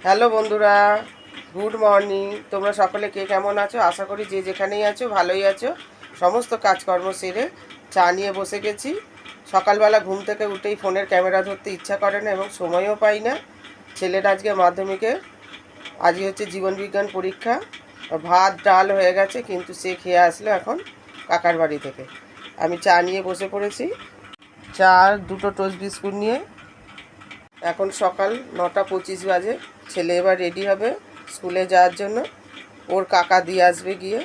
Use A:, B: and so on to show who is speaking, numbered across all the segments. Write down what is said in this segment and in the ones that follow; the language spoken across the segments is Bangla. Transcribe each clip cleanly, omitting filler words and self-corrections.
A: হ্যালো বন্ধুরা, গুড মর্নিং। তোমরা সকলে কে কেমন আছো? আশা করি যে যেখানেই আছো ভালোই আছো। সমস্ত কাজকর্ম সেরে চা নিয়ে বসে গেছি। সকালবেলা ঘুম থেকে উঠেই ফোনের ক্যামেরা ধরতে ইচ্ছা করে না এবং সময়ও পাই না। ছেলের আজকে মাধ্যমিকে, আজকে হচ্ছে জীবনবিজ্ঞান পরীক্ষা। ভাত ডাল হয়ে গেছে, কিন্তু সে খেয়ে আসলো এখন কাকার বাড়ি থেকে। আমি চা নিয়ে বসে পড়েছি, চা দুটো টোস্ট বিস্কুট নিয়ে। এখন সকাল 9:25 বাজে। ছেলে এবার রেডি হবে স্কুলে যাওয়ার জন্য, ওর কাকা দিয়ে আসবে গিয়ে।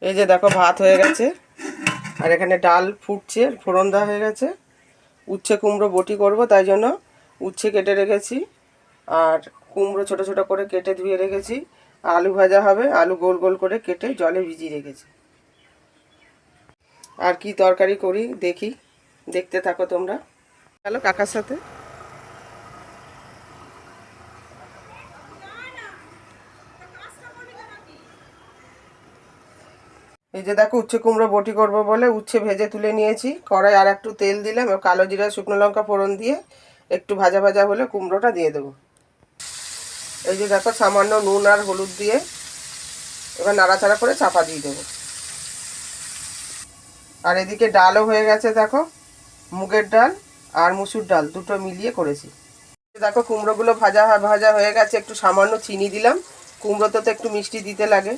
A: এই যে দেখো ভাত হয়ে গেছে, আর এখানে ডাল ফুটছে, ফোড়ন দেওয়া হয়ে গেছে। উচ্ছে কুমড়ো বটি করব, তাই জন্য উচ্ছে কেটে রেখেছি, আর কুমড়ো ছোট ছোট করে কেটে ধুয়ে রেখেছি। আলু ভাজা হবে, আলু গোল গোল করে কেটে জলে ভিজিয়ে রেখেছি। আর কি তরকারি করি দেখি, দেখতে থাকো তোমরা। চলো কাকার সাথে। এই যে দেখো উচ্ছে কুমড়ো বটি করব বলে উচ্ছে ভেজে তুলে নিয়েছি। কড়াই আর একটু তেল দিলাম, কালো জিরা শুকনো লঙ্কা ফোড়ন দিয়ে একটু ভাজা ভাজা হলে কুমড়োটা দিয়ে দেবো। এই যে দেখো সামান্য নুন আর হলুদ দিয়ে এবার নাড়াচাড়া করে চাপা দিয়ে দেবো। আর এদিকে ডালও হয়ে গেছে, দেখো মুগের ডাল আর মুসুর ডাল দুটো মিলিয়ে করেছি। দেখো কুমড়োগুলো ভাজা ভাজা হয়ে গেছে, একটু সামান্য চিনি দিলাম, কুমড়োতে তো একটু মিষ্টি দিতে লাগে।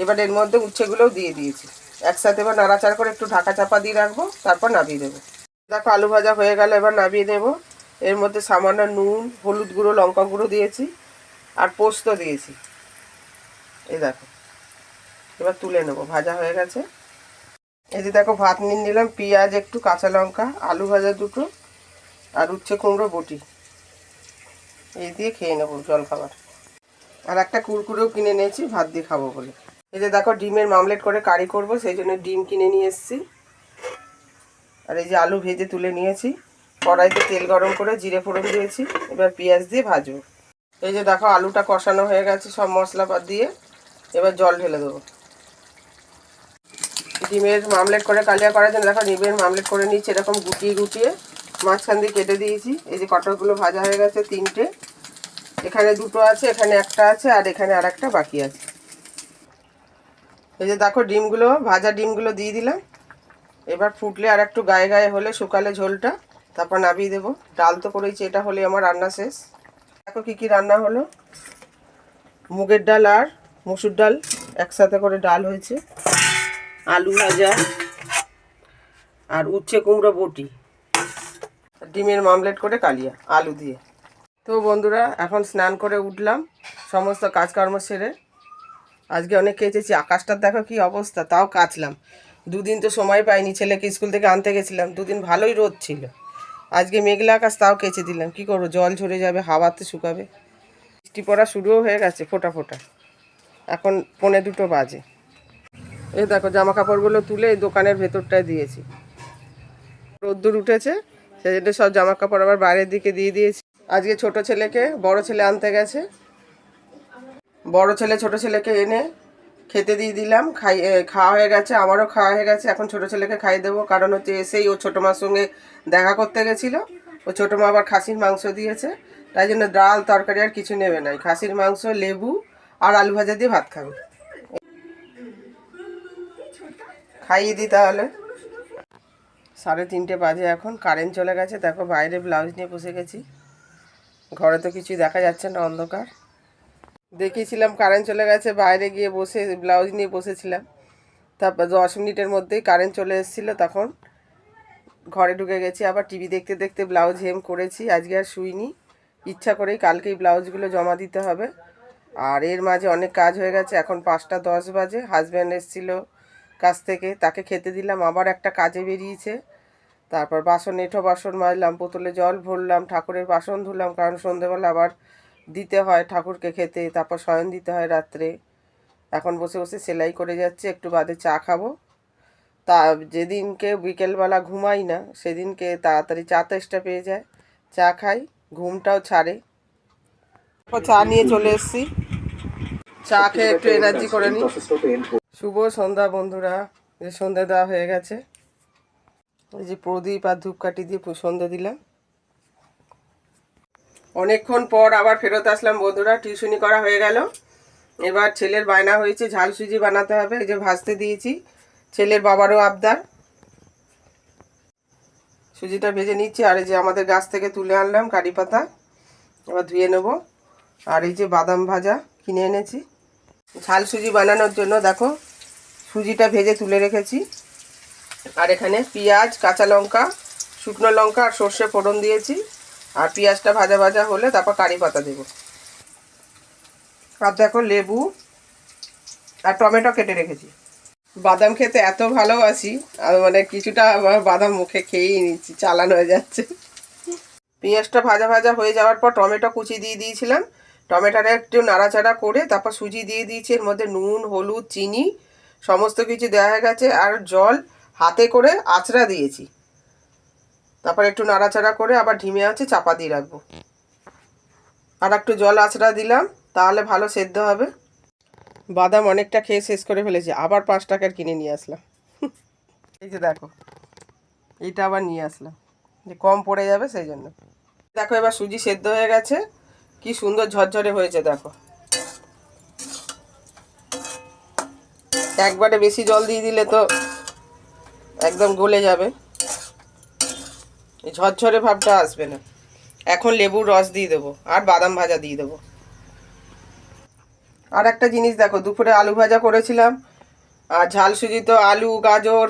A: এবার এর মধ্যে উচ্ছেগুলোও দিয়ে দিয়েছি একসাথে। এবার নাড়াচাড়া করে একটু ঢাকা চাপা দিয়ে রাখবো, তারপর নামিয়ে দেবো। দেখো আলু ভাজা হয়ে গেল, এবার নামিয়ে দেবো। এর মধ্যে সামান্য নুন হলুদ গুঁড়ো লঙ্কা গুঁড়ো দিয়েছি, আর পোস্ত দিয়েছি। এই দেখো এবার তুলে নেবো, ভাজা হয়ে গেছে। এই যে দেখো ভাত নিয়ে নিলাম, পেঁয়াজ একটু, কাঁচা লঙ্কা, আলু ভাজা দুটো, আর উচ্ছে কুমড়ো বটি, এই দিয়ে খেয়ে নেবো জলখাবার। আর একটা কুরকুরেও কিনে নিয়েছি ভাত দিয়ে খাবো বলে। এই যে দেখো ডিমের মামলেট করে কারি করব, সেই জন্য ডিম কিনে নিয়ে এসেছি। আর এই যে আলু ভেজে তুলে নিয়েছি, কড়াইতে তেল গরম করে জিরে ফোড়ন দিয়েছি, এবার পেঁয়াজ দিয়ে ভাজবো। এই যে দেখো আলুটা কষানো হয়ে গেছে সব মশলাপাত দিয়ে, এবার জল ঢেলে দেবো। ডিমের মামলেট করে কালিয়া করার জন্য দেখো ডিমের মামলেট করে নিচ্ছি, এরকম গুটিয়ে গুটিয়ে মাঝখান দিয়ে কেটে দিয়েছি। এই যে কটরগুলো ভাজা হয়ে গেছে তিনটে, এখানে দুটো আছে, এখানে একটা আছে, আর এখানে আর একটা বাকি আছে। এই যে দেখো ডিমগুলো, ভাজা ডিমগুলো দিয়ে দিলাম। এবার ফুটলে আর একটু গায়ে গায়ে হলে শুকালে ঝোলটা, তারপর নামিয়ে দেবো। ডাল তো করেছি, এটা হলে আমার রান্না শেষ। দেখো কী কী রান্না হলো। মুগের ডাল আর মসুর ডাল একসাথে করে ডাল হয়েছে, আলু ভাজা, আর উচ্ছে কুমড়ো বটি, ডিমের মামলেট করে কালিয়া আলু দিয়ে। তো বন্ধুরা এখন স্নান করে উঠলাম, সমস্ত কাজকর্ম সেরে। আজকে অনেক কেচেছি, আকাশটার দেখো কি অবস্থা, তাও কাচলাম। দুদিন তো সময় পাইনি, ছেলেকে স্কুল থেকে আনতে গেছিলাম, দুদিন ভালোই রোদ ছিল। আজকে মেঘলা আকাশ, তাও কেচে দিলাম। কি করবো, জল ঝরে যাবে, হাওয়াতে শুকাবে। বৃষ্টি পড়া শুরুও হয়ে গেছে ফোঁটা ফোঁটা। এখন 1:45 বাজে। এই দেখো জামা কাপড়গুলো তুলে এই দোকানের ভেতরটায় দিয়েছি, রোদ্দুর উঠেছে, সেই জন্য সব জামা কাপড় আবার বাইরের দিকে দিয়ে দিয়েছি। আজকে ছোট ছেলেকে বড় ছেলে আনতে গেছে, বড় ছেলে ছোট ছেলেকে এনে খেতে দিয়ে দিলাম। খাওয়া হয়ে গেছে, আমারও খাওয়া হয়ে গেছে। এখন ছোট ছেলেকে খাইয়ে দেবো, কারণ হচ্ছে এসেই ও ছোটো মার সঙ্গে দেখা করতে গেছিলো। ও ছোটো মা আবার খাসির মাংস দিয়েছে, তাই জন্য ডাল তরকারি আর কিছু নেবে না, খাসির মাংস লেবু আর আলু ভাজা দিয়ে ভাত খাবে। খাইয়ে দিই তাহলে। 3:30 বাজে, এখন কারেন্ট চলে গেছে। দেখো বাইরে ব্লাউজ নিয়ে বসে গেছি, ঘরে তো কিছুই দেখা যাচ্ছে না, অন্ধকার। দেখিয়েছিলাম কারেন্ট চলে গেছে, বাইরে গিয়ে বসে ব্লাউজ নিয়ে বসেছিলাম। তারপর 10 মিনিটের মধ্যেই কারেন্ট চলে এসেছিলো, তখন ঘরে ঢুকে গেছি। আবার টিভি দেখতে দেখতে ব্লাউজ হেম করেছি। আজকে আর শুইনি, ইচ্ছা করেই। কালকেই ব্লাউজগুলো জমা দিতে হবে। আর এর মাঝে অনেক কাজ হয়ে গেছে। এখন 5:10 বাজে, হাজব্যান্ড এসেছিলো কাজ থেকে, তাকে খেতে দিলাম, আবার একটা কাজে বেরিয়েছে। তারপর এঁঠো বাসন মাজলাম, বোতলে জল ভরলাম, ঠাকুরের বাসন ধুলাম, কারণ সন্ধেবেলা আবার দিতে হয় ঠাকুরকে খেতে, তারপর শয়ন দিতে হয় রাত্রে। এখন বসে বসে সেলাই করে যাচ্ছে, একটু বাদে চা খাবো। তা যেদিনকে বিকেলবেলা ঘুমাই না, সেদিনকে তাড়াতাড়ি চা তেষ্টা পেয়ে যায়, চা খাই, ঘুমটাও ছাড়ে। চা নিয়ে চলে এসেছি, চা খেয়ে একটু এনার্জি করে নিই। শুভ সন্ধ্যা বন্ধুরা, যে সন্ধ্যা দেওয়া হয়ে গেছে। এই যে প্রদীপ আর ধূপকাঠি দিয়ে সন্ধ্যা দিলাম। অনেকক্ষণ পর আবার ফেরত আসলাম বন্ধুরা, টিউশনি করা হয়ে গেল। এবার ছেলের বায়না হয়েছে ঝাল সুজি বানাতে হবে, এই যে ভাজতে দিয়েছি। ছেলের বাবারও আবদার। সুজিটা ভেজে নিচ্ছি। আর এই যে আমাদের গাছ থেকে তুলে আনলাম কারি পাতা, এবার ধুয়ে নেব। আর এই যে বাদাম ভাজা কিনে এনেছি ঝাল সুজি বানানোর জন্য। দেখো সুজিটা ভেজে তুলে রেখেছি। আর এখানে পেঁয়াজ, কাঁচা লঙ্কা, শুকনো লঙ্কা আর সর্ষে ফোড়ন দিয়েছি। আর পেঁয়াজটা ভাজা ভাজা হলে তারপর কারি পাতা দেবো। আর দেখো লেবু আর টমেটো কেটে রেখেছি। বাদাম খেতে এত ভালোবাসি, আর মানে কিছুটা আমার বাদাম মুখে খেয়েই নিচ্ছি, চালান হয়ে যাচ্ছে। পেঁয়াজটা ভাজা ভাজা হয়ে যাওয়ার পর টমেটো কুচি দিয়ে দিয়েছিলাম। টমেটোটা একটু নাড়াচাড়া করে তারপর সুজি দিয়ে দিয়েছি। এর মধ্যে নুন, হলুদ, চিনি সমস্ত কিছু দেওয়া হয়ে গেছে। আর জল হাতে করে আঁচড়া দিয়েছি। তারপর একটু নাড়াচাড়া করে আবার ঢিমে আছে চাপা দিয়ে রাখবো। আর একটু জল আঁচড়া দিলাম, তাহলে ভালো সেদ্ধ হবে। বাদাম অনেকটা খেয়ে শেষ করে ফেলেছি, আবার 5 টাকার কিনে নিয়ে আসলাম। এই যে দেখো, এইটা আবার নিয়ে আসলাম, যে কম পড়ে যাবে সেই জন্য। দেখো এবার সুজি সেদ্ধ হয়ে গেছে, কি সুন্দর ঝরঝরে হয়েছে দেখো। একবারে বেশি জল দিয়ে দিলে তো একদম গলে যাবে, ঝরঝরে ভাবটা আসবে না। এখন লেবুর রস দিয়ে দেবো আর বাদাম ভাজা দিয়ে দেবো। আর একটা জিনিস দেখো, দুপুরে আলু ভাজা করেছিলাম। আর ঝাল সুজি তো আলু, গাজর,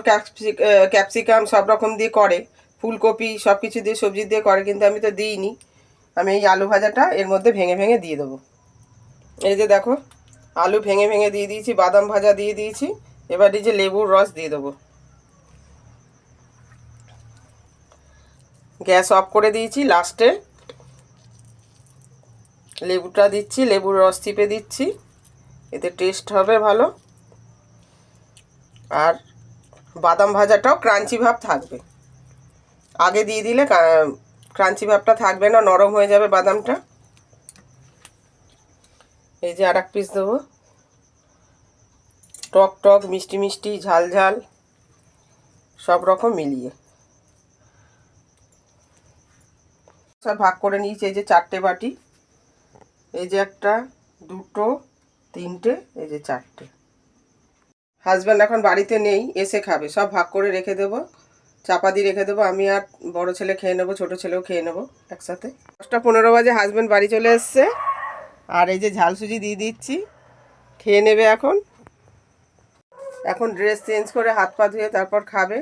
A: ক্যাপসিকাম সব রকম দিয়ে করে, ফুলকপি সব কিছু দিয়ে সবজি দিয়ে করে, কিন্তু আমি তো দিইনি। আমি এই আলু ভাজাটা এর মধ্যে ভেঙে ভেঙে দিয়ে দেবো। এই যে দেখো আলু ভেঙে ভেঙে দিয়ে দিয়েছি, বাদাম ভাজা দিয়ে দিয়েছি। এবার এই যে লেবুর রস দিয়ে দেবো। গ্যাস অফ করে দিয়েছি। লাস্টে লেবুটা দিচ্ছি, লেবুর রস চিপে দিচ্ছি, এতে টেস্ট হবে ভালো। আর বাদাম ভাজাটাও ক্রাঞ্চি ভাব থাকবে। আগে দিয়ে দিলে ক্রাঞ্চি ভাবটা থাকবে না, নরম হয়ে যাবে বাদামটা। এই যে আর এক পিস দেবো। টক টক, মিষ্টি মিষ্টি, ঝাল ঝাল সব রকম মিলিয়ে সব ভাগ করে নিয়েছি। এই যে 4টে বাটি, এই যে 1, 2, 3, এই যে 4টে। হাজব্যান্ড এখন বাড়িতে নেই, এসে খাবে। সব ভাগ করে রেখে দেবো, চাপা দিয়ে রেখে দেবো। আমি আর বড় ছেলে খেয়ে নেবো, ছোটো ছেলেও খেয়ে নেবো একসাথে। 10টা 15 বাজে হাজব্যান্ড বাড়ি চলে এসছে। আর এই যে ঝাল সুজি দিয়ে দিচ্ছি, খেয়ে নেবে এখন। এখন ড্রেস চেঞ্জ করে হাত পা ধুয়ে তারপর খাবে।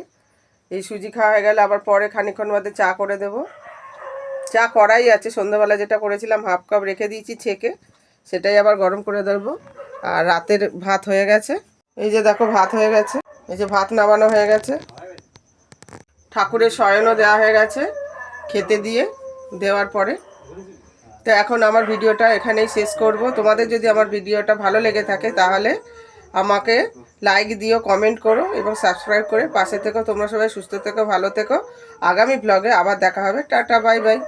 A: এই সুজি খাওয়া হয়ে গেলে আবার পরে খানিকক্ষণ বাদে চা করে দেবো। চা করাই আছে, সন্ধ্যাবেলা যেটা করেছিলাম 1/2 কাপ রেখে দিয়েছি ছেঁকে, সেটাই আবার গরম করে দেবো। আর রাতের ভাত হয়ে গেছে। এই যে দেখো ভাত হয়ে গেছে, এই যে ভাত নামানো হয়ে গেছে। ঠাকুরের শয়নও দেওয়া হয়ে গেছে খেতে দিয়ে দেওয়ার পরে। তো এখন আমার ভিডিওটা এখানেই শেষ করব। তোমাদের যদি আমার ভিডিওটা ভালো লেগে থাকে তাহলে আমাকে লাইক দিও, কমেন্ট করো এবং সাবস্ক্রাইব করে পাশে থেকো। তোমরা সবাই সুস্থ থেকো, ভালো থেকো। আগামী ব্লগে আবার দেখা হবে। Tata, bye bye.